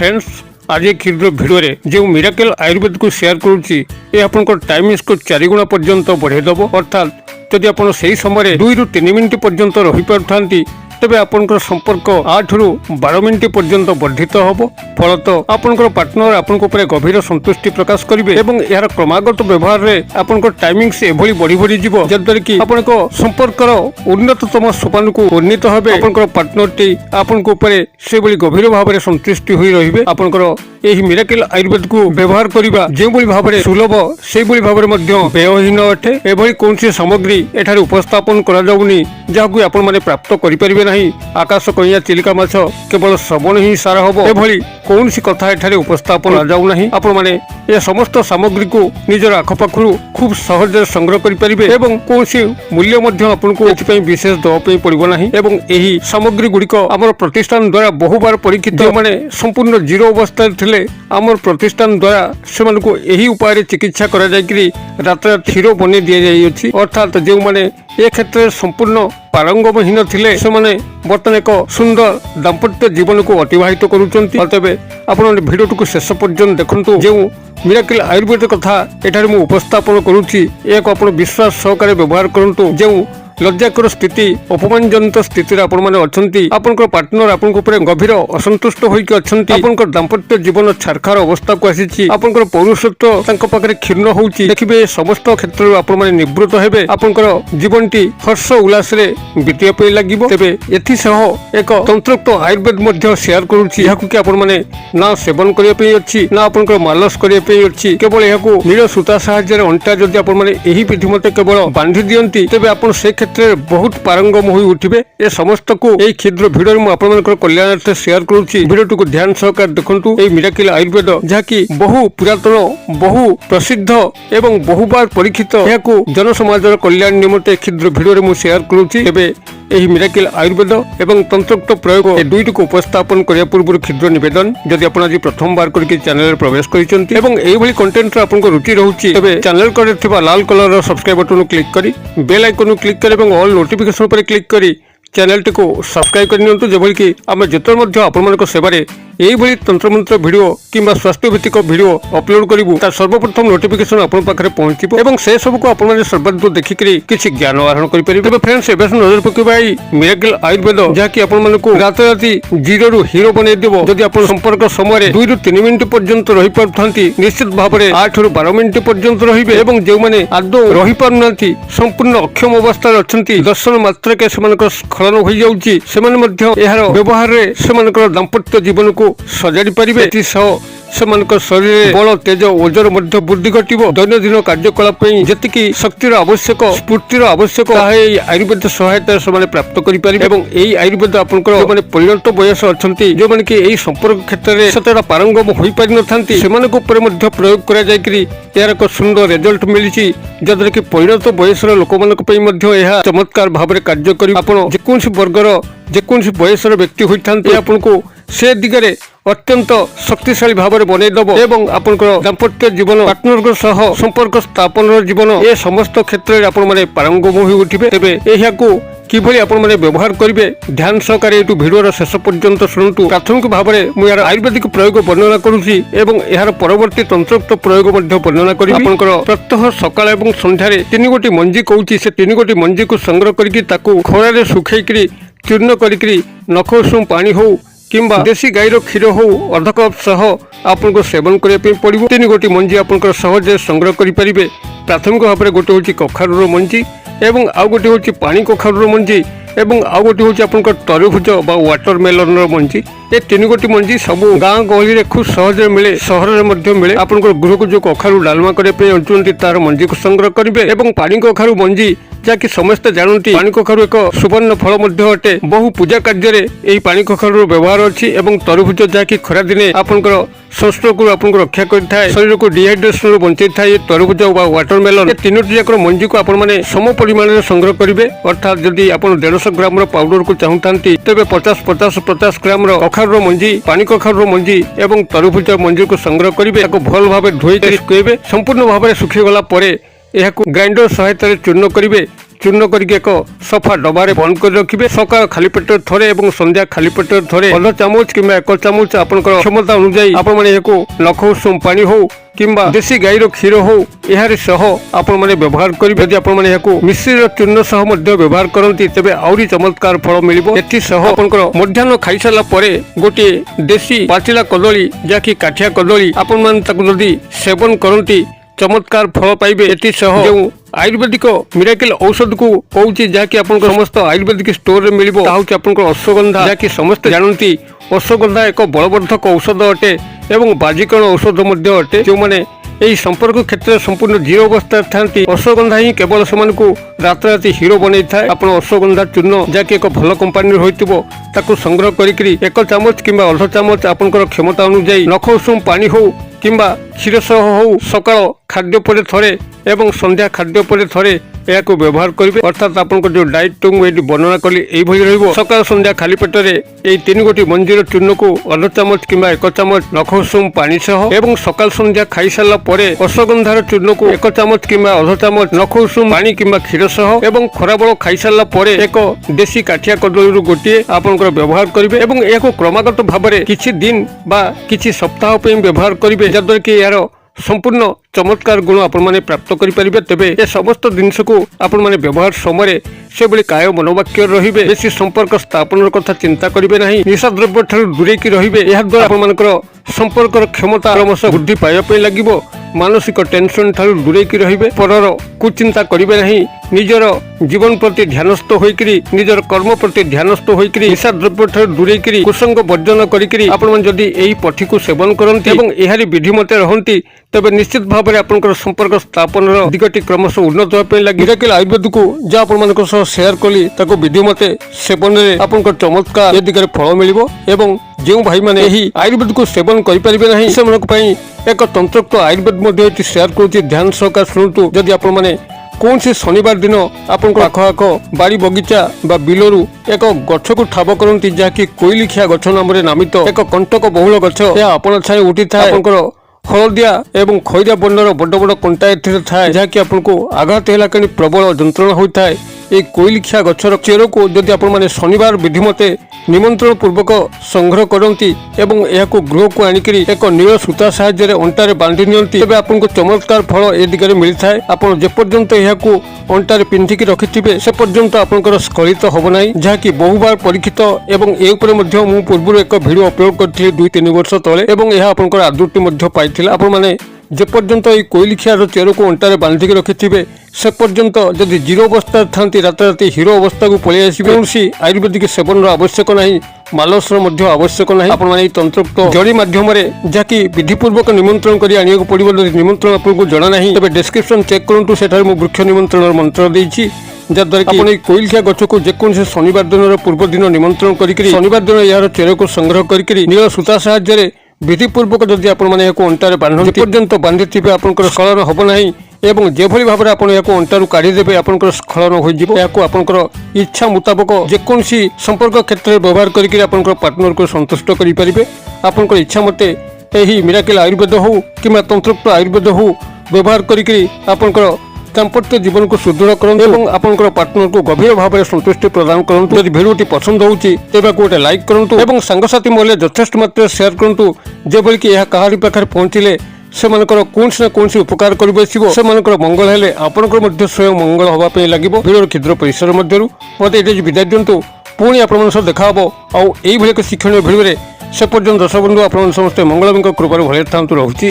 Friends आज एक क्षुद्र भिडियो जो मिराकल आयुर्वेद को शेयर करुच्ची ये आपन टाइमिंग्स को 4 गुणा पर्यंत बढ़ाईदेव अर्थात जदि आप समय 2 ରୁ 3 मिनिट पर्यंत रही पारुथांती तेबे आपनकर संपर्क 8 ରୁ 12 मिनिट पर्यंत वर्धित होबो फलत आपनकर पार्टनर आपनको ऊपर गभीर संतुष्टि प्रकाश करिवे एवं यार क्रमागत व्यवहार रे आपनकर टाइमिंग्स एभली बढ़ी बढ़ी जिवो जद्वारा कि आपनको संपर्कर उन्नततम सोपान को उन्नीत होबे आपनकर पार्टनर टी आपनको ऊपर से बली गभीर भाव रे संतुष्टि होई रहिबे आपनकर एही मिराकल आयुर्वेद को व्यवहार करिबा जे बली भाव रे सुलभ से बली भाव रे मध्य व्ययहीन अटे एभली कोनसी सामग्री एठारे उपस्थापन करा जाउनी जाकु आपन माने प्राप्त करि परिबे नहीं आकाश कइया चिलिका माछ केवल श्रवण ही सारा होबो एभली कौनसी कथा एठारे उपस्थापन करा जाउ नहीं आपण माने ए समस्त सामग्री को निजर आखपाखरु खूब सहज संग्रह करि परिबे एवं कौनसी मूल्य मध्य आपनको एथिपई विशेष दवा पई पड़िबो नहीं एवं एही सामग्री गुडिक हमर प्रतिष्ठान द्वारा बहुबार परीक्षित माने संपूर्ण जीरो अवस्था थिले हमर प्रतिष्ठान द्वारा सेमानको एही उपाय रे चिकित्सा करा जायकरी रात्र थिरो बने दिया जाई अछि अर्थात जे माने ए क्षेत्र संपूर्ण पारंगमहीन थिले सेमाने बर्तमान एक सुंदर दाम्पत्य जीवन को अतिबाहित करुचंती तबे आपण भिडियो को शेष पर्यंत देखंतु जे मिराकल आयुर्वेद कथा एठारे मु उपस्थापन करूची एक आपण विश्वास सहकारे व्यवहार करंतु जे लज्जाकर स्थिति अपमानजनित स्थिति आपण माने अछंती आपनकर पार्टनर आपनक ऊपर गभीर असंतुष्ट होइके अछंती आपनकर दाम्पत्य जीवन छारखार अवस्था को आसीची आपनकर पौरुषत्व तांको पाखरे क्षीर्ण होउची देखिबे समस्त क्षेत्र आपण माने निवृत्त हेबे आपनकर जीवनटी हर्ष उल्लास रे बीतिया पई लागिबो तेबे एथि सह एक तंत्रोक्त आयुर्वेद मध्ये शेयर करूची याकु कि आपण माने ना सेवन करिया पई अछि ना आपनकर मालस करिया पई अछि केवल याकु नील सूता सहाय्य रे अंटा जदि आपण माने एही पिठी मते केवल बांधी दियंती तेबे आपण से क्षेत्र बहुत पारंगम होई उठिबे ए समस्त को एई क्षुद्र भिडियो में आपनकर कल्याणार्थ शेयर करूची भिडियो को ध्यान सहकार देखंतु एई मिराकल आयुर्वेद जाकी बहु पुरातन बहु प्रसिद्ध एवं बहुबार परीक्षित याकु जन समाजर कल्याण निमंते क्षुद्र भिडियो में शेयर करूची एबे एही मिराकल आयुर्वेद एवं तंत्रोक्त प्रयोग ए दुईटी को उपस्थापन करिया पूर्व क्षुद्र निवेदन जदि आपण आज प्रथम बार करके चैनल रे प्रवेश करिसंती एवं एई भली कंटेंट रे आपनको रुचि रहउची तबे चैनल करे थिबा लाल कलर रो सब्सक्राइब बटन क्लिक करी बेल आइकन क्लिक करी एवं ऑल नोटिफिकेशन पर क्लिक करी चैनल टी को सब्सक्राइब करनियंतु जेबोली कि आमे जेतर मध्य आपण मानक सेवारे एई भली तंत्रमंत्र वीडियो किंबा स्वास्थ्य भित्तिक वीडियो अपलोड करिवु ता सर्वप्रथम नोटिफिकेशन आपण पाखरे पहुंचिबो एवं से सब को आपण माने सर्वाधिक देखिकरी किछि ज्ञान आहरण करि परिबे तबे फ्रेंड्स एबेस नजर पकेबाई मिराकल आयुर्वेद जाकी आपण मानकु रात राती जीरो रु हीरो बने देबो जदि आपण संपर्क समय 2 ରୁ 3 मिनिट पर्यंत रही पारुथांती निश्चित भाबरे 8 ରୁ 12 मिनिट पर्यंत रहिबे एवं जे माने आदौ रही पारुनांती संपूर्ण अक्षम अवस्था अछंती दर्शन मात्र के सेमानक स्खलन होई जाउची सेमाने मध्य एहार व्यवहार रे सेमानक दाम्पत्य जीवन को सजाड़ी पारिबे एथि सह सेमानक शरीर बल तेज ओजर मध्य वृद्धि घटिबो दैनंदिन कार्यकलाप जेतिकी शक्तिर आवश्यक स्फूर्तिर आवश्यक ताहे आयुर्वेद सहायता से प्राप्त करि पारिबे एवं एई आयुर्वेद आपनकर माने परिणत बयस अछंती जो माने कि एई संपर्क क्षेत्र रे सतरा पारंगम होई पारि नथांती सेमानक ऊपर मध्य प्रयोग करा जाय करी यार एक सुंदर रिजल्ट मिलिची जदरे कि परिणत बयस लोक मानक पई मध्य एहा चमत्कार भाव रे कार्य करि आपण जेकोनसी वर्गर जेकोनसी बयस व्यक्ति होइथांती आपनको से दिगरे अत्यंत शक्तिशाली भाव में बनईदेव एवं आपनकर दाम्पत्य जीवन पार्टनर सह संपर्क स्थापन जीवन ए समस्त क्षेत्र में आपण माने पारंगम होई उठिबे तेबे एहाकु किभली आपण माने व्यवहार करिवे ध्यान सहकारे एटु भिडियोर शेष पर्यंत सुनतु प्राथमिक भाव में मु यार आयुर्वेदिक प्रयोग वर्णना करूची एवं एहार परवर्ती तंत्रोक्त प्रयोग मध्ये वर्णना करी आपनकर प्रत्यह सकाळ एवं संध्यारे 3 गोटी मंजी कहूची से 3 गोटी मंजी को संग्रह करिकि ताकू खरारे सुखैकरी चूर्ण करिकरी नखोसुम पानी हो किंबा देशी गाईर क्षीर हो अर्ध कप सह आपनको सेवन करने पड़ो 3 गोटी मंजी आपनकर सहज संग्रह करि परिबे प्राथमिक भाव में गोटे होची कखारुर मंजी एवं आउ गोटे होची पानी कखारुर मंजी एवं आउ गोटे होची आपनकर तरभुज बा वाटरमेलन मंजी ए 3 गोटी मंजी सब गाँ गहली रे खूब सहज मिले सहर रे मध्य मिले आपनकर गृह को जो कखारु डालमा करे पे अंचुंती तार मंजी को संग्रह करिवे एवं पानी कखारु मंजी जाकि समस्त जानती पानी कखारु एक सुवर्ण फल मध्य अटे बहु पूजा कार्य रे एही पानी कखारु व्यवहार अछि एवं तरभुज जाकि खरा दिने आपनकर संस्ट्रोक को आपन रक्षा करथाय शरीर को डिहाइड्रेशन रो बंचै थाय तरभुज बा वाटरमेलन ए तीनोटी जाकर मंजी को आपण माने सम परिमाण रे संग्रह करिवे अर्थात जदि आपण 150 ग्राम रो पाउडर को चाहुतांती तबे 50 ग्राम रो कखारु मंजी पानी कखारु मंजी एवं तरभुज मंजी को संग्रह करिवे ताको भल भाबे धोई के सुखेबे संपूर्ण भाबे सुखि गला परे एहाकु ग्राइंडर सहायता रे चूर्ण करिवे ଚୂର୍ଣ୍ଣ କରିକି ଏକ ସଫା ଡବାରେ ବନ୍ଦ କରି ରଖିବେ। ସକାଳ ଖାଲି ପେଟରେ ଥରେ ଏବଂ ସନ୍ଧ୍ୟା ଖାଲି ପେଟରେ ଥରେ ଅଧ ଚାମଚ କିମ୍ବା 1 ଚାମଚ ଆପଣଙ୍କର କ୍ଷମତା ଅନୁଯାୟୀ ଆପଣମାନେ ଏହାକୁ ନଖ ଉଷୁମ ପାଣି ହଉ କିମ୍ବା ଦେଶୀ ଗାଈର କ୍ଷୀର ହଉ ଏହାରି ସହ ଆପଣମାନେ ବ୍ୟବହାର କରିବେ। ଯଦି ଆପଣମାନେ ଏହାକୁ ମିଶ୍ରିର ଚୂର୍ଣ୍ଣ ସହ ମଧ୍ୟ ବ୍ୟବହାର କରନ୍ତି ତେବେ ଆହୁରି ଚମତ୍କାର ଫଳ ମିଳିବ। ଏଥିସହ ଆପଣଙ୍କର ମଧ୍ୟାହ୍ନ ଖାଇସାରିଲା ପରେ ଗୋଟିଏ ଦେଶୀ ପାଚିଲା କଦଳୀ ଯାହାକି କାଠିଆ କଦଳୀ ଆପଣମାନେ ତାକୁ ଯଦି ସେବନ କରନ୍ତି ଚମତ୍କାର ଫଳ ପାଇବେ। ଏଥିସହ ଯେଉଁ ଆୟୁର୍ବେଦିକ ମିରାକିଲ ଔଷଧକୁ କହୁଛି ଯାହାକି ଆପଣଙ୍କ ସମସ୍ତ ଆୟୁର୍ବେଦିକ ଷ୍ଟୋରରେ ମିଳିବ ତାହା ହେଉଛି ଆପଣଙ୍କର ଅଶ୍ୱଗନ୍ଧା, ଯାହାକି ସମସ୍ତେ ଜାଣନ୍ତି ଅଶ୍ୱଗନ୍ଧା ଏକ ବଳବର୍ଦ୍ଧକ ଔଷଧ ଅଟେ ଏବଂ ବାଜିକରଣ ଔଷଧ ମଧ୍ୟ ଅଟେ। ଯେଉଁମାନେ ଏହି ସମ୍ପର୍କ କ୍ଷେତ୍ରରେ ସମ୍ପୂର୍ଣ୍ଣ ଜିରୋ ଅବସ୍ଥାରେ ଥାନ୍ତି ଅଶ୍ୱଗନ୍ଧା ହିଁ କେବଳ ସେମାନଙ୍କୁ ରାତାରାତି ହିରୋ ବନେଇଥାଏ। ଆପଣ ଅଶ୍ୱଗନ୍ଧା ଚୂର୍ଣ୍ଣ ଯାହାକି ଏକ ଭଲ କମ୍ପାନୀର ହୋଇଥିବ ତାକୁ ସଂଗ୍ରହ କରିକିରି 1 ଚାମଚ କିମ୍ବା ଅଧ ଚାମଚ ଆପଣଙ୍କର କ୍ଷମତା ଅନୁଯାୟୀ ନଖ ଉଷୁମ ପାଣି ହଉ କିମ୍ବା କ୍ଷୀର ସହ ହଉ ସକାଳ ଖାଦ୍ୟ ପରେ ଥରେ ଏବଂ ସନ୍ଧ୍ୟା ଖାଦ୍ୟ ପରେ ଥରେ ଏହାକୁ ବ୍ୟବହାର କରିବେ। ଅର୍ଥାତ୍ ଆପଣଙ୍କ ଯେଉଁ ଡାଏଟ୍ ମୁଁ ଏଠି ବର୍ଣ୍ଣନା କଲି ଏଇଭଳି ରହିବ। ସକାଳ ସନ୍ଧ୍ୟା ଖାଲି ପେଟରେ ଏହି 3 ଗୋଟି ମଞ୍ଜିର ଚୂର୍ଣ୍ଣକୁ ଅଧ ଚାମଚ କିମ୍ବା 1 ଚାମଚ ନଖ ଉଷୁମ ପାଣି ସହ ଏବଂ ସକାଳ ସନ୍ଧ୍ୟା ଖାଇସାରିଲା ପରେ ଅଶ୍ୱଗନ୍ଧାର ଚୂର୍ଣ୍ଣକୁ 1 ଚାମଚ କିମ୍ବା ଅଧ ଚାମଚ ନଖ ଉଷୁମ ପାଣି କିମ୍ବା କ୍ଷୀର ସହ ଏବଂ ଖରାବେଳ ଖାଇସାରିଲା ପରେ ଏକ ଦେଶୀ କାଠିଆ କଦଳୀରୁ ଗୋଟିଏ ଆପଣଙ୍କର ବ୍ୟବହାର କରିବେ ଏବଂ ଏହାକୁ କ୍ରମାଗତ ଭାବରେ କିଛି ଦିନ ବା କିଛି ସପ୍ତାହ ପାଇଁ ବ୍ୟବହାର କରିବେ, ଯାହାଦ୍ୱାରା କି ଏହାର ସମ୍ପୂର୍ଣ୍ଣ ଚମତ୍କାର ଗୁଣ ଆପଣମାନେ ପ୍ରାପ୍ତ କରିପାରିବେ। ତେବେ ଏ ସମସ୍ତ ଜିନିଷକୁ ଆପଣମାନେ ବ୍ୟବହାର ସମୟରେ ସେଭଳି କାୟ ମନୋବାକ୍ୟ ରହିବେ। ବେଶୀ ସମ୍ପର୍କ ସ୍ଥାପନର କଥା ଚିନ୍ତା କରିବେ ନାହିଁ। ନିଶା ଦ୍ରବ୍ୟ ଠାରୁ ଦୂରେଇକି ରହିବେ। ଏହାଦ୍ୱାରା ଆପଣମାନଙ୍କର ସମ୍ପର୍କର କ୍ଷମତା କ୍ରମଶଃ ବୃଦ୍ଧି ପାଇବା ପାଇଁ ଲାଗିବ। ମାନସିକ ଟେନସନ ଠାରୁ ଦୂରେଇକି ରହିବେ। ପରର କୁଚିନ୍ତା କରିବେ ନାହିଁ। ନିଜର ଜୀବନ ପ୍ରତି ଧ୍ୟାନସ୍ଥ ହୋଇକରି ନିଜର କର୍ମ ପ୍ରତି ଧ୍ୟାନସ୍ଥ ହୋଇକରି ନିଶା ଦ୍ରବ୍ୟ ଠାରୁ ଦୂରେଇକରି କୁସଙ୍ଗ ବର୍ଜନ କରିକରି ଆପଣମାନେ ଯଦି ଏହି ପଠିକୁ ସେବନ କରନ୍ତି ଏବଂ ଏହାରି ବିଧି ମତେ ରହନ୍ତି ତେବେ ନିଶ୍ଚିତ ଭାବରେ ଆପଣଙ୍କର ସମ୍ପର୍କ ସ୍ଥାପନର ଦିଗଟି କ୍ରମଶଃ ଉନ୍ନତ ହେବା ପାଇଁ ଲାଗି ମିରାକିଲ ଆୟୁର୍ବେଦକୁ ଯାହା ଆପଣମାନଙ୍କ ସହ ସେୟାର କଲି ତାକୁ ବିଧି ମତେ ସେବନରେ ଆପଣଙ୍କର ଚମତ୍କାର ଏ ଦିଗରେ ଫଳ ମିଳିବ। ଏବଂ ଯେଉଁ ଭାଇମାନେ ଏହି ଆୟୁର୍ବେଦକୁ ସେବନ କରିପାରିବେ ନାହିଁ ସେମାନଙ୍କ ପାଇଁ ଏକ ତନ୍ତ୍ରୋକ୍ତ ଆୟୁର୍ବେଦ ମଧ୍ୟ ଏଠି ସେୟାର କରୁଛି, ଧ୍ୟାନ ସହକାରେ ଶୁଣନ୍ତୁ। ଯଦି ଆପଣମାନେ କୌଣସି ଶନିବାର ଦିନ ଆପଣଙ୍କ ଆଖପାଖ ବାଡ଼ି ବଗିଚା ବା ବିଲରୁ ଏକ ଗଛକୁ ଠାବ କରନ୍ତି ଯାହାକି କୋଇଲିଖିଆ ଗଛ ନାମରେ ନାମିତ ଏକ କଣ୍ଟକ ବହୁଳ ଗଛ, ଏହା ଆପଣା ଛାଇ ଉଠିଥାଏ। ଆପଣଙ୍କର ହଳଦିଆ ଏବଂ ଖଇରା ବର୍ଣ୍ଣର ବଡ଼ ବଡ଼ କଣ୍ଟା ଏଥିରେ ଥାଏ ଯାହାକି ଆପଣଙ୍କୁ ଆଘାତ ହେଲା କିଣି ପ୍ରବଳ ଯନ୍ତ୍ରଣା ହୋଇଥାଏ। এই କୋଇଲିଖିଆ ଗଛର ଚେରକୁ ଯଦି ଆପଣମାନେ ଶନିବାର ବିଧିମତେ ନିମନ୍ତ୍ରଣ ପୂର୍ବକ ସଂଗ୍ରହ କରନ୍ତି ଏବଂ ଏହାକୁ ଗୃହକୁ ଆଣିକରି ଏକ ନୀଳ ସୂତା ସାହାଯ୍ୟରେ ଅଣ୍ଟାରେ ବାନ୍ଧି ନିଅନ୍ତି ତେବେ ଆପଣଙ୍କୁ ଚମତ୍କାର ଫଳ ଏ ଦିଗରେ ମିଳିଥାଏ। ଆପଣ ଯେପର୍ଯ୍ୟନ୍ତ ଏହାକୁ ଅଣ୍ଟାରେ ପିନ୍ଧିକି ରଖିଥିବେ ସେ ପର୍ଯ୍ୟନ୍ତ ଆପଣଙ୍କର ସ୍ଖଳିତ ହେବ ନାହିଁ, ଯାହାକି ବହୁବାର ପରୀକ୍ଷିତ ଏବଂ ଏ ଉପରେ ମଧ୍ୟ ମୁଁ ପୂର୍ବରୁ ଏକ ଭିଡ଼ିଓ ଅପଲୋଡ କରିଥିଲି 2-3 ବର୍ଷ ତଳେ ଏବଂ ଏହା ଆପଣଙ୍କର ଆଦୃତି ମଧ୍ୟ ପାଇଥିଲା। ଆପଣମାନେ ଯେପର୍ଯ୍ୟନ୍ତ ଏହି କୋଇଲିଖିଆର ଚେରକୁ ଅଣ୍ଟାରେ ବାନ୍ଧିକି ରଖିଥିବେ ସେ ପର୍ଯ୍ୟନ୍ତ ଯଦି ଜିରୋ ଅବସ୍ଥାରେ ଥାନ୍ତି ରାତାରାତି ହିରୋ ଅବସ୍ଥାକୁ ପଳେଇ ଆସିବେ। କୌଣସି ଆୟୁର୍ବେଦିକ ସେବନର ଆବଶ୍ୟକ ନାହିଁ, ମାଲସର ମଧ୍ୟ ଆବଶ୍ୟକ ନାହିଁ। ଆପଣମାନେ ଏହି ତନ୍ତ୍ରୋକ୍ତ ଜଡ଼ି ମାଧ୍ୟମରେ ଯାହାକି ବିଧିପୂର୍ବକ ନିମନ୍ତ୍ରଣ କରି ଆଣିବାକୁ ପଡ଼ିବ। ଯଦି ନିମନ୍ତ୍ରଣ ଆପଣଙ୍କୁ ଜଣା ନାହିଁ ତେବେ ଡେସ୍କ୍ରିପସନ ଚେକ୍ କରନ୍ତୁ, ସେଠାରେ ମୁଁ ବୃକ୍ଷ ନିମନ୍ତ୍ରଣର ମନ୍ତ୍ର ଦେଇଛି ଯାଦ୍ୱାରା କି ଆପଣ ଏହି କୋଇଲିଖିଆ ଗଛକୁ ଯେକୌଣସି ଶନିବାର ଦିନର ପୂର୍ବ ଦିନ ନିମନ୍ତ୍ରଣ କରିକି ଶନିବାର ଦିନ ଏହାର ଚେରକୁ ସଂଗ୍ରହ କରିକି ନୀଳ ସୂତା ସାହାଯ୍ୟରେ ବିଧିପୂର୍ବକ ଯଦି ଆପଣମାନେ ଏହାକୁ ଅଣ୍ଟାରେ ବାନ୍ଧନ୍ତି ପର୍ଯ୍ୟନ୍ତ ବାନ୍ଧିଥିବେ ଆପଣଙ୍କର ସ୍ଖଳନ ହେବ ନାହିଁ ଏବଂ ଯେଭଳି ଭାବରେ ଆପଣ ଏହାକୁ ଅଣ୍ଟାରୁ କାଢ଼ିଦେବେ ଆପଣଙ୍କର ସ୍ଖଳନ ହୋଇଯିବ। ଏହାକୁ ଆପଣଙ୍କର ଇଚ୍ଛା ମୁତାବକ ଯେକୌଣସି ସମ୍ପର୍କ କ୍ଷେତ୍ରରେ ବ୍ୟବହାର କରିକି ଆପଣଙ୍କର ପାର୍ଟନରକୁ ସନ୍ତୁଷ୍ଟ କରିପାରିବେ। ଆପଣଙ୍କର ଇଚ୍ଛା ମତେ ଏହି ମିରାକିଲ ଆୟୁର୍ବେଦ ହେଉ କିମ୍ବା ତନ୍ତ୍ରୋକ୍ତ ଆୟୁର୍ବେଦ ହେଉ ବ୍ୟବହାର କରିକି ଆପଣଙ୍କର ଦାମ୍ପତ୍ୟ জীবনକୁ ସୁଦୃଢ଼ କରନ୍ତୁ ଏବଂ ଆପଣଙ୍କର ପାର୍ଟନରକୁ ଗଭୀର ଭାବରେ ସନ୍ତୁଷ୍ଟି ପ୍ରଦାନ କରନ୍ତୁ। ଯଦି ଭିଡ଼ିଓଟି ପସନ୍ଦ ହେଉଛି ତେବେ ଗୋଟେ ଲାଇକ୍ କରନ୍ତୁ ଏବଂ ସାଙ୍ଗସାଥି ମହଲରେ ଯଥେଷ୍ଟ ମାତ୍ରାରେ ସେୟାର କରନ୍ତୁ, ଯେଭଳି କି ଏହା କାହାରି ପାଖରେ ପହଞ୍ଚିଲେ ସେମାନଙ୍କର କୌଣସି ନା କୌଣସି ଉପକାର କରିବସିବ। ସେମାନଙ୍କର ମଙ୍ଗଳ ହେଲେ ଆପଣଙ୍କର ମଧ୍ୟ ସ୍ୱୟଂ ମଙ୍ଗଳ ହେବା ପାଇଁ ଲାଗିବ। ଭିଡ଼ିଓର କ୍ଷୁଦ୍ର ପରିସର ମଧ୍ୟରୁ ମୋତେ ଏଠି ବିଦାୟ ଦିଅନ୍ତୁ। ପୁଣି ଆପଣମାନଙ୍କ ସହ ଦେଖା ହେବ ଆଉ ଏଇଭଳି ଏକ ଶିକ୍ଷଣୀୟ ଭିଡ଼ିଓରେ। ସେ ପର୍ଯ୍ୟନ୍ତ ଦର୍ଶକ ବନ୍ଧୁ ଆପଣମାନେ ସମସ୍ତେ ମଙ୍ଗଳଙ୍କ କୃପାରୁ ଭଲରେ ଥାନ୍ତୁ। ରହୁଛି।